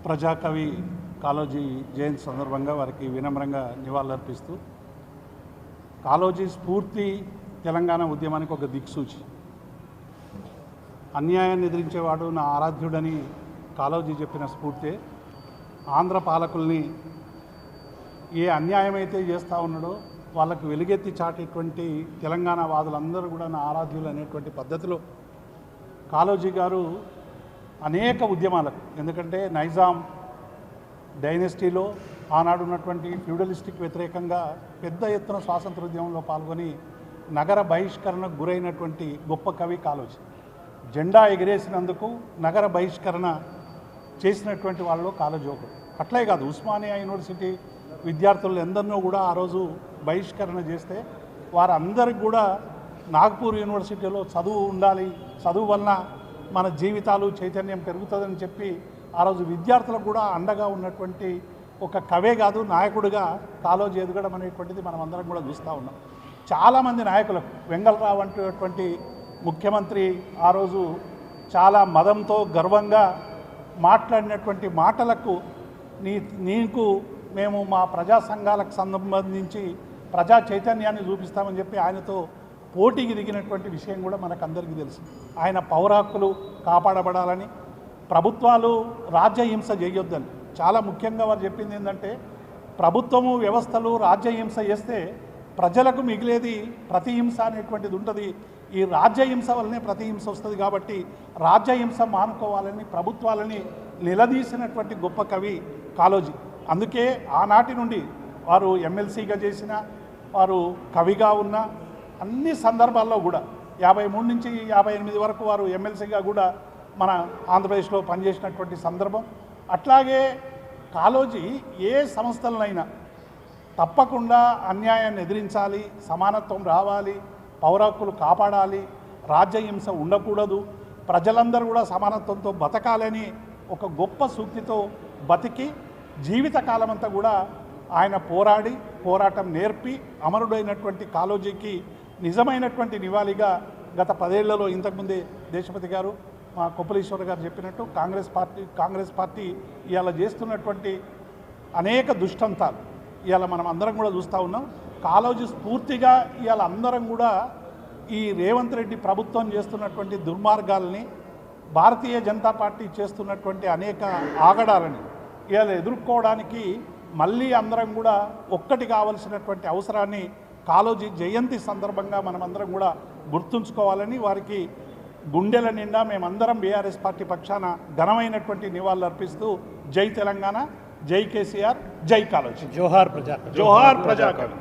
ప్రజాకవి కాళోజీ జయంతి సందర్భంగా వారికి వినమ్రంగా నివాళులర్పిస్తూ కాళోజీ స్ఫూర్తి తెలంగాణ ఉద్యమానికి ఒక దిక్సూచి. అన్యాయాన్ని ఎదిరించేవాడు నా ఆరాధ్యుడని కాళోజీ చెప్పిన స్ఫూర్తే ఆంధ్ర పాలకుల్ని ఏ అన్యాయమైతే చేస్తూ ఉన్నాడో వాళ్ళకు వెలుగెత్తి చాటేటువంటి తెలంగాణ వాదులందరూ కూడా నా ఆరాధ్యులు అనేటువంటి పద్ధతిలో కాళోజీ గారు అనేక ఉద్యమాలకు, ఎందుకంటే నైజాం డైనెస్టీలో ఆనాడు ఉన్నటువంటి ఫ్యూడలిస్టిక్ వ్యతిరేకంగా పెద్ద ఎత్తున స్వాతంత్ర ఉద్యమంలో పాల్గొని నగర బహిష్కరణకు గురైనటువంటి గొప్ప కవి కాళోజీ. జెండా ఎగిరేసినందుకు నగర బహిష్కరణ చేసినటువంటి వాళ్ళలో కాళోజీ ఒకడు. అట్లే కాదు, ఉస్మానియా యూనివర్సిటీ విద్యార్థులు ఎందరినో కూడా ఆ రోజు బహిష్కరణ చేస్తే వారందరికి కూడా నాగ్పూర్ యూనివర్సిటీలో చదువు ఉండాలి, చదువు వలన మన జీవితాలు చైతన్యం పెరుగుతుందని చెప్పి ఆ రోజు విద్యార్థులకు కూడా అండగా ఉన్నటువంటి ఒక కవే కాదు, నాయకుడిగా కాళోజీ ఎదగడం అనేటువంటిది మనం అందరం కూడా చూస్తూ ఉన్నాం. చాలామంది నాయకులకు, వెంగళరావు అనేటువంటి ముఖ్యమంత్రి ఆ రోజు చాలా మదంతో గర్వంగా మాట్లాడినటువంటి మాటలకు నీకు మేము మా ప్రజా సంఘాలకు సంబంధించి ప్రజా చైతన్యాన్ని చూపిస్తామని చెప్పి ఆయనతో పోటీకి దిగినటువంటి విషయం కూడా మనకందరికీ తెలుసు. ఆయన పౌర హక్కులు కాపాడబడాలని, ప్రభుత్వాలు రాజ్యహింస చేయొద్దని, చాలా ముఖ్యంగా వారు చెప్పింది ఏంటంటే ప్రభుత్వము వ్యవస్థలు రాజ్యహింస చేస్తే ప్రజలకు మిగిలేది ప్రతిహింస అనేటువంటిది ఉంటుంది. ఈ రాజ్యహింస వల్లనే ప్రతిహింస వస్తుంది కాబట్టి రాజ్యహింస మానుకోవాలని ప్రభుత్వాలని నిలదీసినటువంటి గొప్ప కవి కాళోజీ. అందుకే ఆనాటి నుండి వారు ఎమ్మెల్సీగా చేసిన, వారు కవిగా ఉన్న అన్ని సందర్భాల్లో కూడా 53 నుంచి 58 వరకు వారు ఎమ్మెల్సీగా కూడా మన ఆంధ్రప్రదేశ్లో పనిచేసినటువంటి సందర్భం. అట్లాగే కాళోజీ ఏ సంస్థలనైనా తప్పకుండా అన్యాయాన్ని ఎదిరించాలి, సమానత్వం రావాలి, పౌర హక్కులు కాపాడాలి, రాజ్యహింస ఉండకూడదు, ప్రజలందరూ కూడా సమానత్వంతో బతకాలని ఒక గొప్ప సూక్తితో బతికి జీవితకాలం అంతా కూడా ఆయన పోరాటం నేర్పి అమరుడైనటువంటి కాళోజీకి నిజమైనటువంటి నివాళిగా గత 10 ఏళ్లలో ఇంతకుముందే దేశపతి గారు, మా కొప్పలీశ్వర్ గారు చెప్పినట్టు కాంగ్రెస్ పార్టీ ఇవాళ చేస్తున్నటువంటి అనేక దుష్టంతాలు ఇవాళ మనం అందరం కూడా చూస్తూ ఉన్నాం. కాళోజీ స్ఫూర్తిగా ఇవాళ అందరం కూడా ఈ రేవంత్ రెడ్డి ప్రభుత్వం చేస్తున్నటువంటి దుర్మార్గాలని, భారతీయ జనతా పార్టీ చేస్తున్నటువంటి అనేక ఆగడాలని ఇవాళ ఎదుర్కోవడానికి మళ్ళీ అందరం కూడా ఒక్కటి కావాల్సినటువంటి అవసరాన్ని కాళోజీ జయంతి సందర్భంగా మనమందరం కూడా గుర్తుంచుకోవాలని వారికి గుండెల నిండా మేమందరం బీఆర్ఎస్ పార్టీ పక్షాన ఘనమైనటువంటి నివాళులు అర్పిస్తూ జై తెలంగాణ, జై కేసీఆర్, జై కాళోజీ. జోహార్ ప్రజాకవి. జోహార్ ప్రజాకవి.